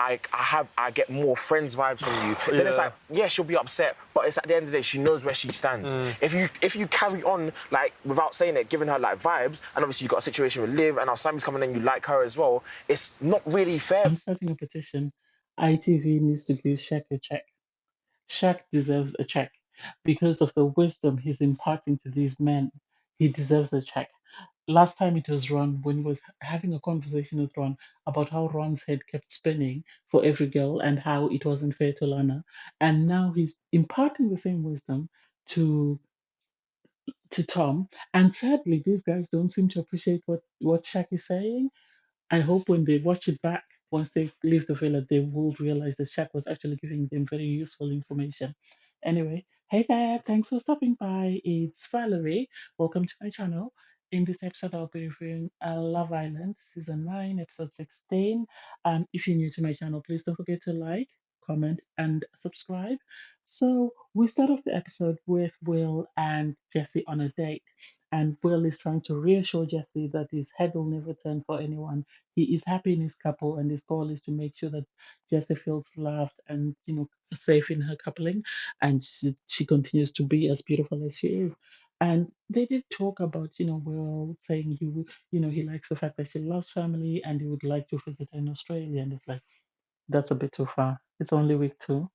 I get more friends vibes from you. Then it's like, yeah, she'll be upset, but it's at the end of the day, she knows where she stands. If you carry on like without saying it, giving her like vibes, and obviously you got a situation with Liv, and now Sammy's coming in, you like her as well. It's not really fair. I'm starting a petition. ITV needs to give Shaq a check. Shaq deserves a check because of the wisdom he's imparting to these men. He deserves a check. Last time it was Ron when he was having a conversation with Ron about how Ron's head kept spinning for every girl and how it wasn't fair to Lana. And now he's imparting the same wisdom to Tom. And sadly, these guys don't seem to appreciate what Shaq is saying. I hope when they watch it back, once they leave the villa, they will realize that Shaq was actually giving them very useful information. Anyway, hey there, thanks for stopping by. It's Valerie. Welcome to my channel. In this episode, I'll be reviewing Love Island, Season 9, Episode 16. If you're new to my channel, please don't forget to like, comment, and subscribe. So, we start off the episode with Will and Jessie on a date. And Will is trying to reassure Jessie that his head will never turn for anyone. He is happy in his couple, and his goal is to make sure that Jessie feels loved and safe in her coupling, and she continues to be as beautiful as she is. And they did talk about Will saying he likes the fact that she loves family and he would like to visit her in Australia, and it's like that's a bit too far. It's only week 2.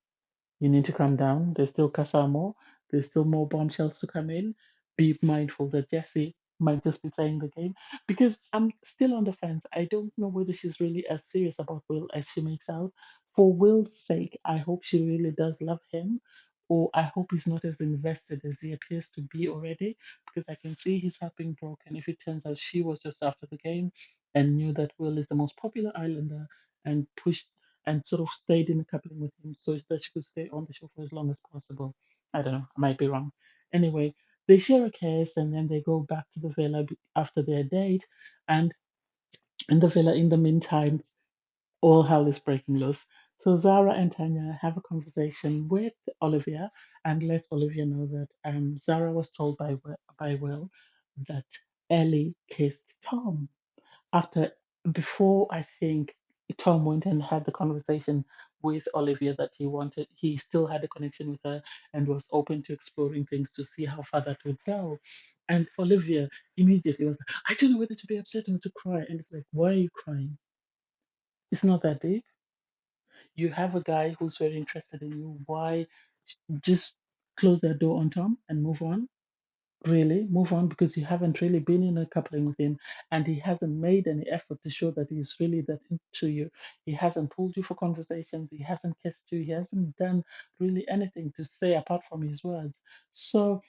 You need to calm down. There's still Kasamo. There's still more bombshells to come in. Be mindful that Jessie might just be playing the game because I'm still on the fence. I don't know whether she's really as serious about Will as she makes out. For Will's sake, I hope she really does love him, or I hope he's not as invested as he appears to be already because I can see his heart being broken if it turns out she was just after the game and knew that Will is the most popular islander and pushed and sort of stayed in the coupling with him so that she could stay on the show for as long as possible. I don't know, I might be wrong. Anyway, they share a kiss and then they go back to the villa after their date. And in the villa, in the meantime, all hell is breaking loose. So Zara and Tanya have a conversation with Olivia and let Olivia know that Zara was told by Will that Ellie kissed Tom after before I think Tom went and had the conversation with Olivia that he still had a connection with her and was open to exploring things to see how far that would go. And Olivia immediately was like, I don't know whether to be upset or to cry. And it's like, why are you crying? It's not that deep. You have a guy who's very interested in you. Why just close that door on Tom and move on? Really move on because you haven't really been in a coupling with him and he hasn't made any effort to show that he's really that into you. He hasn't pulled you for conversations, he hasn't kissed you, he hasn't done really anything to say apart from his words. So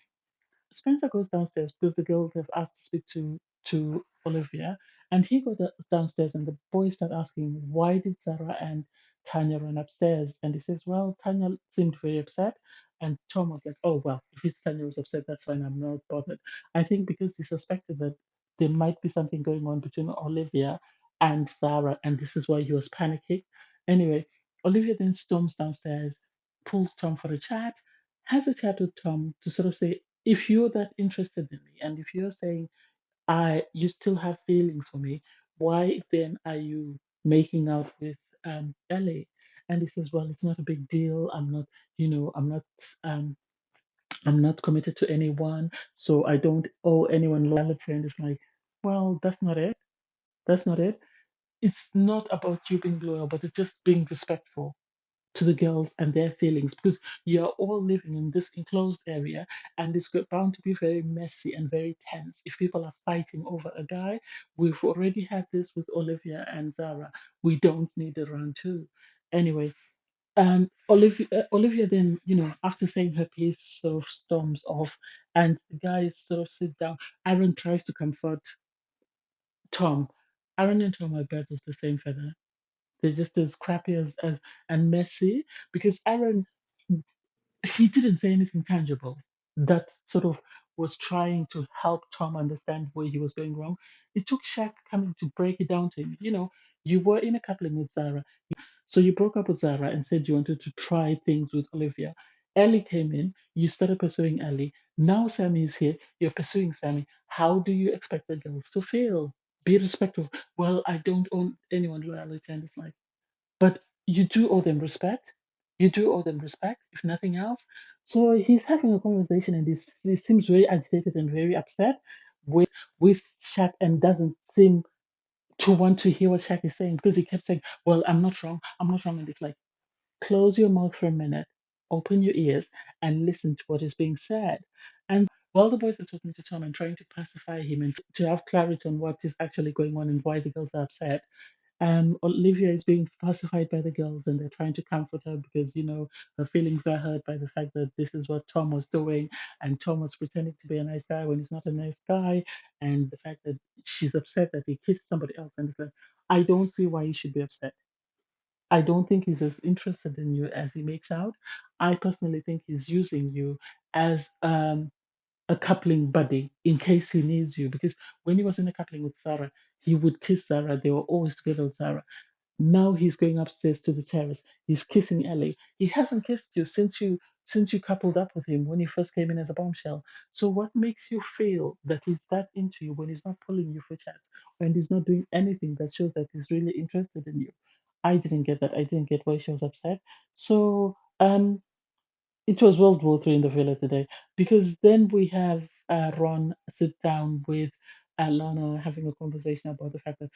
Spencer goes downstairs because the girls have asked to speak to Olivia, and he goes downstairs, and the boys start asking, "Why did Sarah and Tanya run upstairs?" And he says, "Well, Tanya seemed very upset." And Tom was like, "Oh well, if it's Tanya was upset, that's fine. I'm not bothered." I think because he suspected that there might be something going on between Olivia and Sarah, and this is why he was panicking. Anyway, Olivia then storms downstairs, pulls Tom for a chat, has a chat with Tom to sort of say, if you're that interested in me and if you're saying you still have feelings for me, why then are you making out with Ellie? And he says, well, it's not a big deal. I'm not, um I'm not committed to anyone, so I don't owe anyone loyalty. And it's like, well, that's not it. That's not it. It's not about you being loyal, but it's just being respectful to the girls and their feelings because you're all living in this enclosed area and it's bound to be very messy and very tense if people are fighting over a guy. We've already had this with Olivia and Zara. We don't need a round two. Anyway, Olivia then, after saying her piece, sort of storms off and the guys sort of sit down. Aaron tries to comfort Tom. Aaron and Tom are birds of the same feather. They're just as crappy as and messy because Aaron he didn't say anything tangible that sort of was trying to help Tom understand where he was going wrong. It took Shaq coming to break it down to him. You were in a coupling with Zara. So you broke up with Zara and said you wanted to try things with Olivia. Ellie came in, you started pursuing Ellie. Now Sammy is here, you're pursuing Sammy. How do you expect the girls to feel? Be respectful. Well, I don't own anyone loyalty, and it's like, but you do owe them respect. You do owe them respect, if nothing else. So he's having a conversation and he seems very agitated and very upset with Shaq and doesn't seem to want to hear what Shaq is saying because he kept saying, well, I'm not wrong. I'm not wrong. And it's like, close your mouth for a minute, open your ears, and listen to what is being said. And while the boys are talking to Tom and trying to pacify him and to have clarity on what is actually going on and why the girls are upset, Olivia is being pacified by the girls and they're trying to comfort her because, her feelings are hurt by the fact that this is what Tom was doing and Tom was pretending to be a nice guy when he's not a nice guy, and the fact that she's upset that he kissed somebody else. And it's like, I don't see why you should be upset. I don't think he's as interested in you as he makes out. I personally think he's using you as a coupling buddy in case he needs you. Because when he was in a coupling with Sarah, he would kiss Sarah. They were always together with Sarah. Now he's going upstairs to the terrace. He's kissing Ellie. He hasn't kissed you since you coupled up with him when he first came in as a bombshell. So what makes you feel that he's that into you when he's not pulling you for chats, when he's not doing anything that shows that he's really interested in you? I didn't get that. I didn't get why she was upset. So it was World War III in the villa today because then we have Ron sit down with Lana having a conversation about the fact that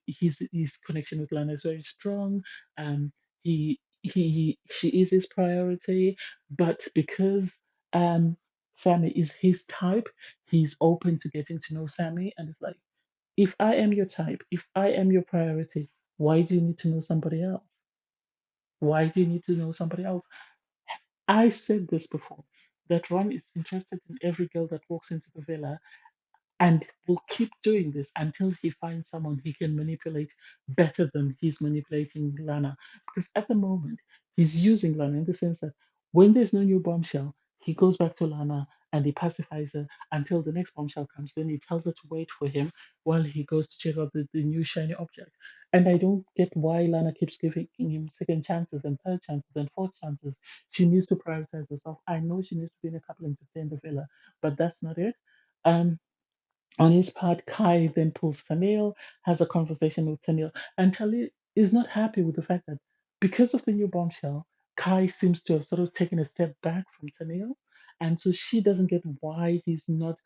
his connection with Lana is very strong. She is his priority, but because Sammy is his type, he's open to getting to know Sammy, and it's like, if I am your type, if I am your priority, why do you need to know somebody else? Why do you need to know somebody else? I said this before that Ron is interested in every girl that walks into the villa and will keep doing this until he finds someone he can manipulate better than he's manipulating Lana. Because at the moment, he's using Lana in the sense that when there's no new bombshell, he goes back to Lana and he pacifies her until the next bombshell comes. Then he tells her to wait for him while he goes to check out the new shiny object. And I don't get why Lana keeps giving him second chances and third chances and fourth chances. She needs to prioritize herself. I know she needs to be in a coupling to stay in the villa, but that's not it. Um, on his part, Kai then pulls Tanil, has a conversation with Tanil, and Tanil is not happy with the fact that because of the new bombshell, Kai seems to have sort of taken a step back from Tanil, and so she doesn't get why he's not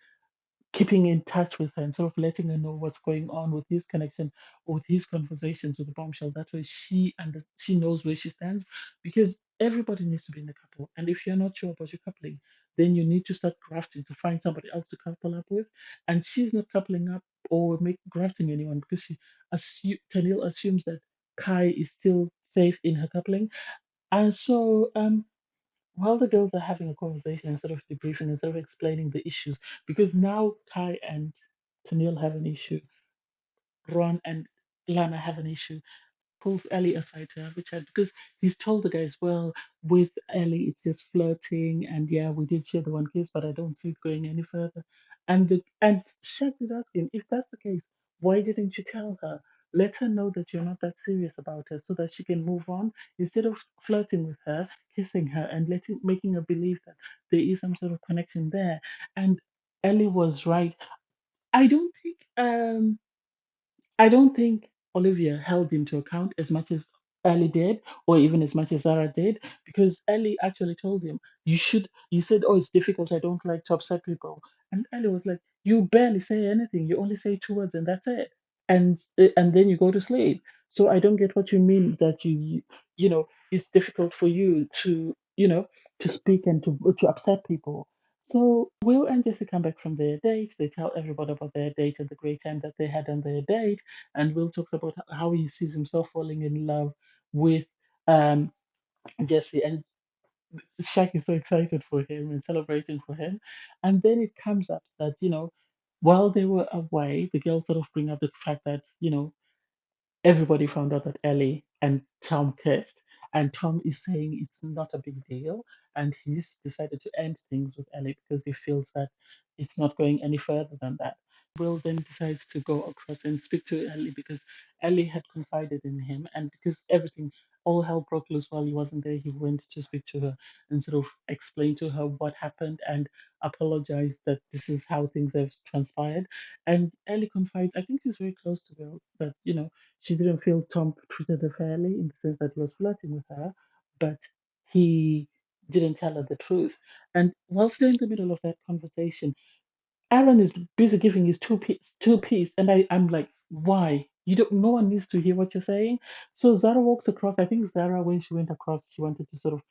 keeping in touch with her and sort of letting her know what's going on with his connection, with his conversations with the bombshell. That way she knows where she stands because everybody needs to be in a couple. And if you're not sure about your coupling, then you need to start grafting to find somebody else to couple up with. And she's not coupling up or grafting anyone because Tanil assumes that Kai is still safe in her coupling. And so while the girls are having a conversation and sort of debriefing and sort of explaining the issues, because now Kai and Tanil have an issue, Ron and Lana have an issue, pulls Ellie aside to have a chat because he's told the guys, well, with Ellie, it's just flirting, and yeah, we did share the one kiss, but I don't see it going any further. And Shaq did ask him, if that's the case, why didn't you tell her? Let her know that you're not that serious about her, so that she can move on instead of flirting with her, kissing her, and making her believe that there is some sort of connection there. And Ellie was right. I don't think I don't think Olivia held him to account as much as Ellie did, or even as much as Zara did, because Ellie actually told him, "You should." You said, "Oh, it's difficult. I don't like to upset people," and Ellie was like, "You barely say anything. You only say two words, and that's it. And then you go to sleep. So I don't get what you mean that it's difficult for you to speak and to upset people." So Will and Jesse come back from their date. They tell everybody about their date and the great time that they had on their date. And Will talks about how he sees himself falling in love with um, Jesse. And Shaq is so excited for him and celebrating for him. And then it comes up that, while they were away, the girls sort of bring up the fact that, everybody found out that Ellie and Tom kissed, and Tom is saying it's not a big deal, and he's decided to end things with Ellie because he feels that it's not going any further than that. Will then decides to go across and speak to Ellie because Ellie had confided in him, and because everything. all hell broke loose while he wasn't there, he went to speak to her and sort of explain to her what happened and apologize that this is how things have transpired. And Ellie confides, I think she's very close to Will, that, she didn't feel Tom treated her fairly in the sense that he was flirting with her, but he didn't tell her the truth. And whilst they're in the middle of that conversation, Aaron is busy giving his two piece, and I'm like, why? You don't. No one needs to hear what you're saying. So Zara walks across. I think Zara, when she went across, she wanted to sort of.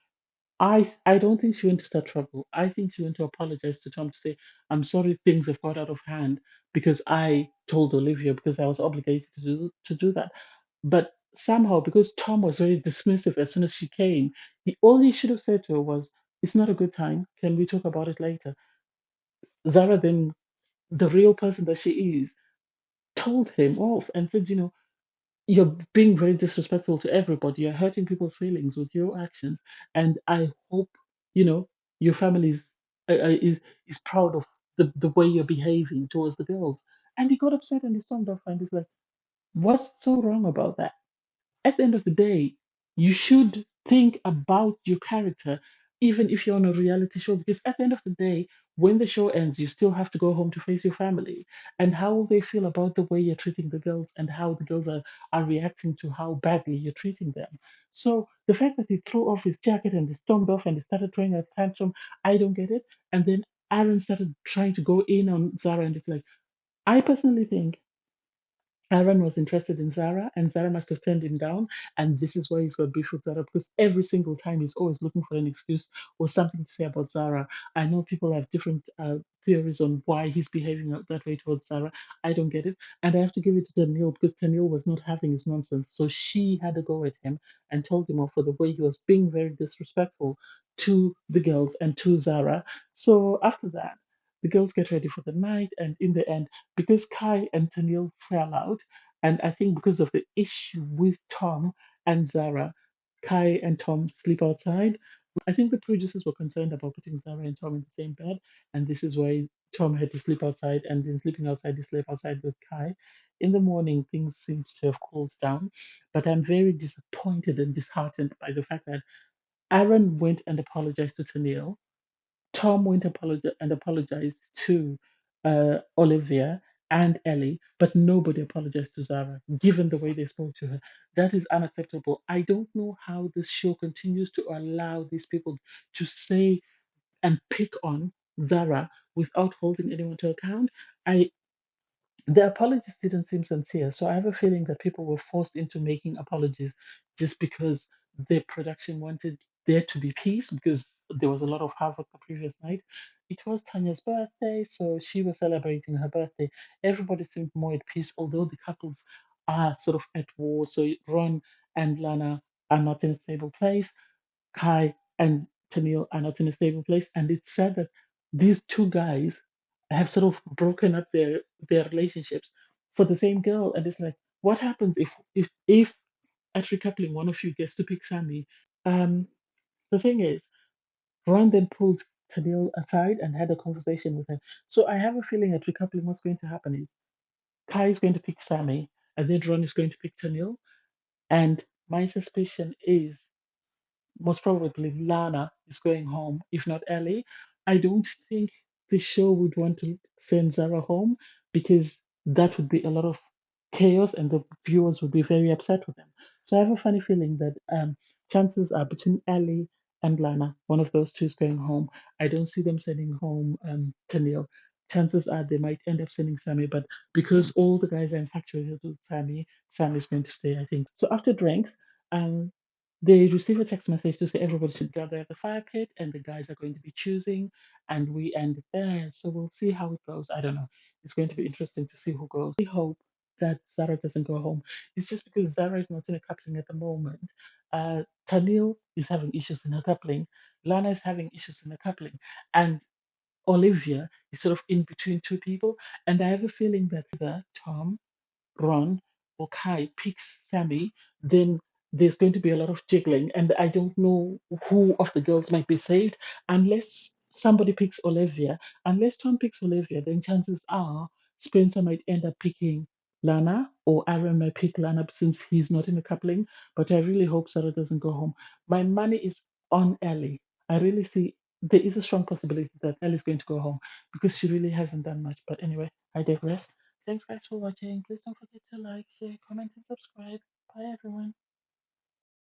I don't think she went to start trouble. I think she went to apologize to Tom to say, I'm sorry things have got out of hand because I told Olivia because I was obligated to do that. But somehow, because Tom was very dismissive as soon as she came, all he should have said to her was, "It's not a good time. Can we talk about it later?" Zara then, the real person that she is, told him off and said, you're being very disrespectful to everybody. You're hurting people's feelings with your actions. And I hope, you know, your family is proud of the way you're behaving towards the girls. And he got upset and he stormed off and he's like, what's so wrong about that? At the end of the day, you should think about your character, even if you're on a reality show, because at the end of the day, when the show ends, you still have to go home to face your family. And how will they feel about the way you're treating the girls and how the girls are reacting to how badly you're treating them? So the fact that he threw off his jacket and he stormed off and he started throwing a tantrum, I don't get it. And then Aaron started trying to go in on Zara, and it's like, I personally think Aaron was interested in Zara, and Zara must have turned him down. And this is why he's got beef with Zara because every single time he's always looking for an excuse or something to say about Zara. I know people have different theories on why he's behaving that way towards Zara. I don't get it. And I have to give it to Danielle because Danielle was not having his nonsense. So she had to go at him and told him off for the way he was being very disrespectful to the girls and to Zara. So after that, the girls get ready for the night, and in the end, because Kai and Tennille fell out, and I think because of the issue with Tom and Zara, Kai and Tom sleep outside. I think the producers were concerned about putting Zara and Tom in the same bed, and this is why Tom had to sleep outside, and in sleeping outside, he slept outside with Kai. In the morning, things seem to have cooled down, but I'm very disappointed and disheartened by the fact that Aaron went and apologized to Tennille. Tom went and apologized to Olivia and Ellie, but nobody apologized to Zara, given the way they spoke to her. That is unacceptable. I don't know how this show continues to allow these people to say and pick on Zara without holding anyone to account. I The apologies didn't seem sincere, so I have a feeling that people were forced into making apologies just because the production wanted there to be peace because there was a lot of havoc the previous night. It was Tanya's birthday, so she was celebrating her birthday. Everybody seemed more at peace, although the couples are sort of at war. So Ron and Lana are not in a stable place. Kai and Tennille are not in a stable place, and it's sad that these two guys have sort of broken up their relationships for the same girl. And it's like, what happens if at recoupling one of you gets to pick Sammy? Um, the thing is, Ron then pulled Tennille aside and had a conversation with her. So I have a feeling at recoupling, what's going to happen is Kai is going to pick Sammy, and then Ron is going to pick Tennille. And my suspicion is most probably Lana is going home, if not Ellie. I don't think the show would want to send Zara home because that would be a lot of chaos and the viewers would be very upset with them. So I have a funny feeling that chances are between Ellie and Lana, one of those two is going home. I don't see them sending home Tennille. Chances are they might end up sending Sammy, but because all the guys are infatuated with Sammy, Sammy's going to stay, I think. So after drinks, um, they receive a text message to say everybody should gather at the fire pit and the guys are going to be choosing, and we end it there. So we'll see how it goes. I don't know. It's going to be interesting to see who goes. We hope that Zara doesn't go home. It's just because Zara is not in a coupling at the moment. Tanil is having issues in her coupling. Lana is having issues in her coupling. And Olivia is sort of in between two people. And I have a feeling that either Tom, Ron, or Kai picks Sammy, then there's going to be a lot of jiggling, and I don't know who of the girls might be saved unless somebody picks Olivia. Unless Tom picks Olivia, then chances are Spencer might end up picking Lana, or Aaron might pick Lana since he's not in a coupling. But I really hope Sarah doesn't go home. My money is on Ellie. I really see there is a strong possibility that Ellie's going to go home because she really hasn't done much. But anyway, I digress. Thanks, guys, for watching. Please don't forget to like, share, comment, and subscribe. Bye, everyone.